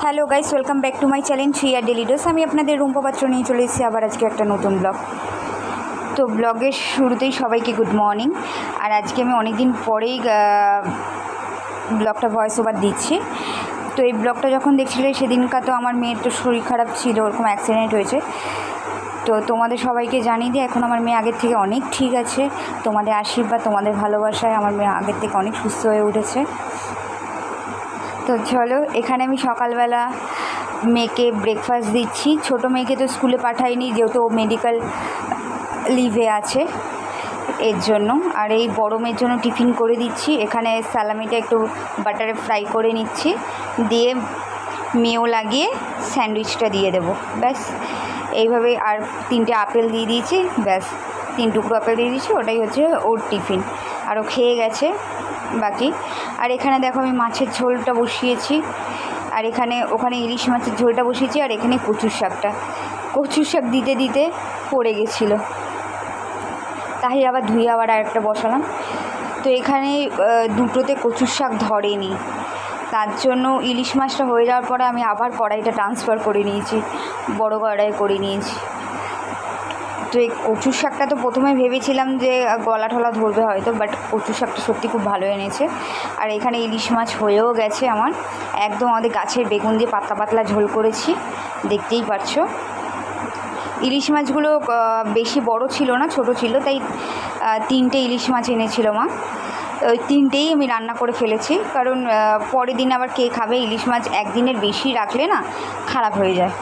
Hello guys, welcome back to my channel three R daily dose. আমি আপনাদের রুম্পা পাত্র নিয়ে চলে এসেছি আবার আজকে একটা নতুন ব্লগ। তো ব্লগের শুরুতেই সবাইকে গুড মর্নিং। আর আজকে আমি অনেক দিন পরেই ব্লগটা ভয়েস ওভার দিচ্ছি। তো এই ব্লগটা যখন দেখছিলে সেদিনকার তো আমার মেয়ের তো শরীর খারাপ ছিল, ওরকম অ্যাক্সিডেন্ট হয়েছে। তো তোমাদের সবাইকে জানিয়ে দিই এখন আমার মেয়ে আগের থেকে অনেক ঠিক আছে। তোমাদের আশীর্বাদ, তোমাদের ভালোবাসায় আমার মেয়ে আগের থেকে অনেক সুস্থ হয়ে উঠেছে। তো চলো, এখানে আমি সকালবেলা মেয়েকে ব্রেকফাস্ট দিচ্ছি। ছোটো মেয়েকে তো স্কুলে পাঠাইনি, যেহেতু ও মেডিকেল লিভে আছে এর জন্য। আর এই বড় মেয়ের জন্য টিফিন করে দিচ্ছি। এখানে সালামিটা একটু বাটারে ফ্রাই করে নিচ্ছি, দিয়ে মেয়েও লাগিয়ে স্যান্ডউইচটা দিয়ে দেবো, ব্যাস এইভাবে। আর 3টে আপেল দিয়ে দিয়েছি, ব্যাস 3 টুকরো আপেল দিয়ে দিয়েছি, ওটাই হচ্ছে ওর টিফিন। আরও খেয়ে গেছে বাকি। আর এখানে দেখো আমি মাছের ঝোলটা বসিয়েছি, আর ওখানে ইলিশ মাছের ঝোলটা বসিয়েছি। আর এখানে কচুর শাক দিতে দিতে পড়ে গেছিলো, তাই আবার ধুয়ে আবার আরেকটা বসালাম। তো এখানে দুটোতে কচুর শাক ধরেনি, তার জন্য ইলিশ মাছটা হয়ে যাওয়ার পরে আমি আবার কড়াইটা ট্রান্সফার করে নিয়েছি, বড় কড়াই করে নিয়েছি। তো এই কচুর শাকটা তো প্রথমে ভেবেছিলাম যে গলা টলা ধরবে হয়তো, বাট কচুর শাকটা সত্যি খুব ভালো এনেছে। আর এখানে ইলিশ মাছ হয়েও গেছে আমার, একদম আমাদের গাছের বেগুন দিয়ে পাতলা পাতলা ঝোল করেছি, দেখতেই পাচ্ছো। ইলিশ মাছগুলো বেশি বড় ছিল না, ছোট ছিল, তাই 3টে ইলিশ মাছ এনেছিল মা। ওই 3টেই আমি রান্না করে ফেলেছি, কারণ পরের দিন আবার কে খাবে? ইলিশ মাছ একদিনের বেশি রাখলে না খারাপ হয়ে যায়।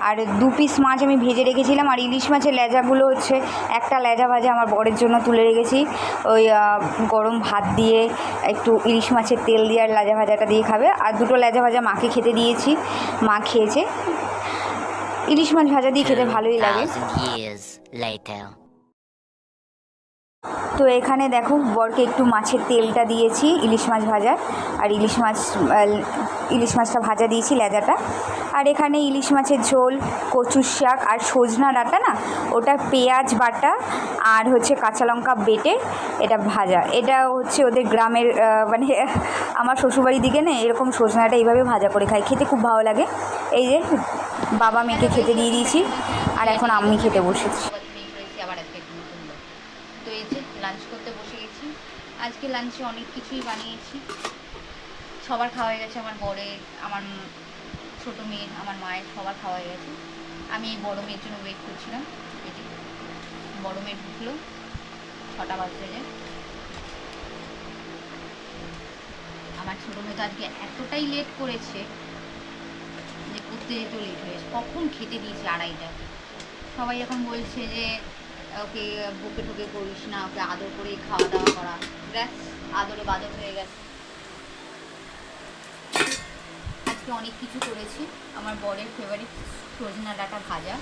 আর 2 পিস মাছ আমি ভেজে রেখেছিলাম। আর ইলিশ মাছের লেজাগুলো হচ্ছে একটা লেজা ভাজা আমার বরের জন্য তুলে রেখেছি, ওই গরম ভাত দিয়ে একটু ইলিশ মাছের তেল দিয়ে আর লেজা ভাজাটা দিয়ে খাবে। আর 2টো লেজা ভাজা মাকে খেতে দিয়েছি, মা খেয়েছে। ইলিশ মাছ ভাজা দিয়ে খেতে ভালোই লাগে। তো এখানে দেখো বরকে একটু মাছের তেলটা দিয়েছি ইলিশ মাছ ভাজার, আর ইলিশ মাছটা ভাজা দিয়েছি লেজাটা। আর এখানে ইলিশ মাছের ঝোল, কচুর শাক আর সজনা ডাঁটা না, ওটা পেঁয়াজ বাটা আর হচ্ছে কাঁচা লঙ্কা বেটে এটা ভাজা। এটা হচ্ছে ওদের গ্রামের মানে আমার শ্বশুরবাড়ির দিকে না এরকম সজনাটা এইভাবে ভাজা করে খায়, খেতে খুব ভালো লাগে। এই যে বাবা মেয়েকে খেতে দিয়ে দিয়েছি, আর এখন আমি খেতে বসেছি। তো এই যে লাঞ্চ করতে বসে গেছি। আজকে লাঞ্চে অনেক কিছুই বানিয়েছি, সবার খাওয়া হয়ে গেছে, আমার বরের, আমার ছোটো মেয়ের, আমার মায়ের, সবার খাওয়া হয়ে গেছে। আমি এই বড়ো মেয়ের জন্য ওয়েট করছিলাম। এই যে বড়ো মেয়ে ঢুকলো, 6টা বাজতে যায়। আমার ছোটো মেয়ে তো আজকে এতটাই লেট করেছে যে করতে যেতেও লেট হয়েছে, কখন খেতে দিয়েছি 2:30টায়। সবাই এখন বলছে যে ওকে বুকে ঠুকে করিস না, ওকে আদর করেই খাওয়া দাওয়া করা, ব্যাস আদরে বাদর হয়ে গেছে। আজকে অনেক কিছু করেছি। আমার বরের ফেভারিট সজনা ডাঁটা ভাজা,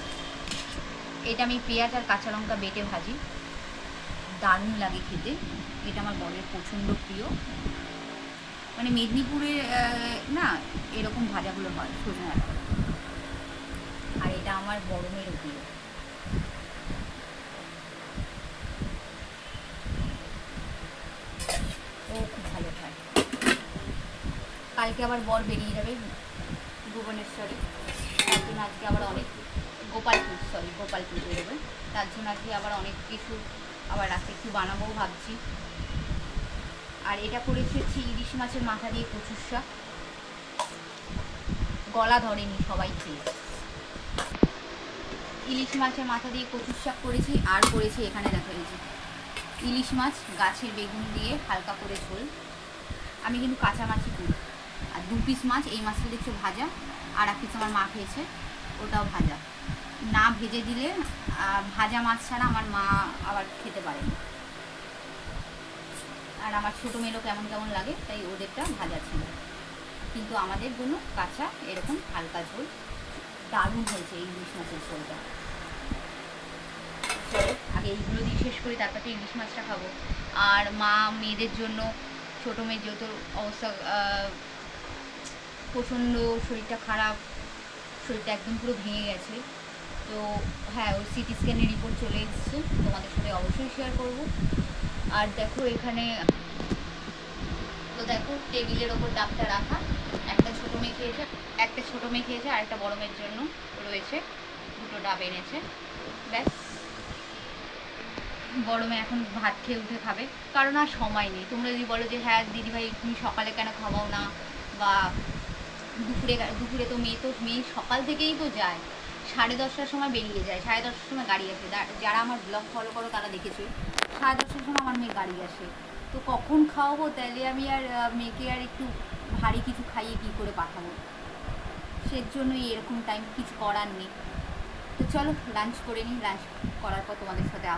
এটা আমি পেঁয়াজ আর কাঁচা লঙ্কা বেটে ভাজি, দারুণ লাগে খেতে। এটা আমার বরের প্রচণ্ড প্রিয়, মানে মেদিনীপুরে না এরকম ভাজাগুলো হয় সজনা ডাঁটা। আর এটা আমার বড় মেয়েরও প্রিয়। ও খুব ভালো খায়। কালকে আবার বর বেরিয়ে যাবে ভুবনেশ্বরে, তার জন্য আজকে আবার অনেক গোপালপুর বেরোবে, তার জন্য আজকে আবার অনেক কিছু আবার রাতে একটু বানাবো ভাবছি। আর এটা করেছি হচ্ছে ইলিশ মাছের মাথা দিয়ে কচুর শাক, গলা ধরেনি সবাই খেয়ে। ইলিশ মাছের মাথা দিয়ে কচুর শাক করেছি, আর করেছি এখানে দেখা গেছে ইলিশ মাছ গাছের বেগুন দিয়ে হালকা করে ঝোল। আমি কিন্তু কাঁচা মাছই করি। আর 2 পিস মাছ, এই মাছটা দেখছো ভাজা, আর 1 পিস আমার মা খেয়েছে, ওটাও ভাজা। না ভেজে দিলে ভাজা মাছ ছাড়া আমার মা আবার খেতে পারে না। আর আমার ছোটো মেয়েরও কেমন কেমন লাগে, তাই ওদেরটা ভাজা ছিল, কিন্তু আমাদের জন্য কাঁচা এরকম হালকা ঝোল। দারুণ হয়েছে এই ইলিশ মাছের ঝোলটা। আগে এইগুলো দিয়ে শেষ করি, তারপর তো ইলিশ মাছটা খাবো। আর মা মেয়েদের জন্য, ছোটো মেয়ের যেহেতু অবস্থা প্রচণ্ড শরীরটা খারাপ, শরীরটা একদম পুরো ভেঙে গেছে, তো হ্যাঁ ওর সিটি স্ক্যানের রিপোর্ট চলে এসেছে, তোমাদের সাথে অবশ্যই শেয়ার করব। আর দেখো এখানে তো দেখো টেবিলের ওপর ডাবটা রাখা, একটা একটা ছোটো মেয়ে খেয়েছে, আর একটা বড় মেয়ের জন্য রয়েছে, দুটো ডাব এনেছে। ব্যাস, বড় মেয়ে এখন ভাত খেয়ে উঠে খাবে, কারণ আর সময় নেই। তোমরা যদি বলো যে হ্যাঁ দিদিভাই তুমি সকালে কেন খাওয়াও না, বা দুপুরে তো মেয়ে সকাল থেকেই তো যায়, 10:30টার সময় বেরিয়ে যায়, 10:30টার সময় গাড়ি আসে। যারা আমার ব্লগ ফলো করো তারা দেখেছো 10:30টার সময় আমার মেয়ে গাড়ি আসে। তো কখন খাওয়াবো? তাহলে আমি আর মেয়েকে আর একটু ভারী কিছু খাইয়ে কী করে পাঠাবো? সেজন্যই এরকম টাইম, কিছু করার নেই। তো চলো লাঞ্চ করে নিই, লাঞ্চ করার পর তোমাদের সাথে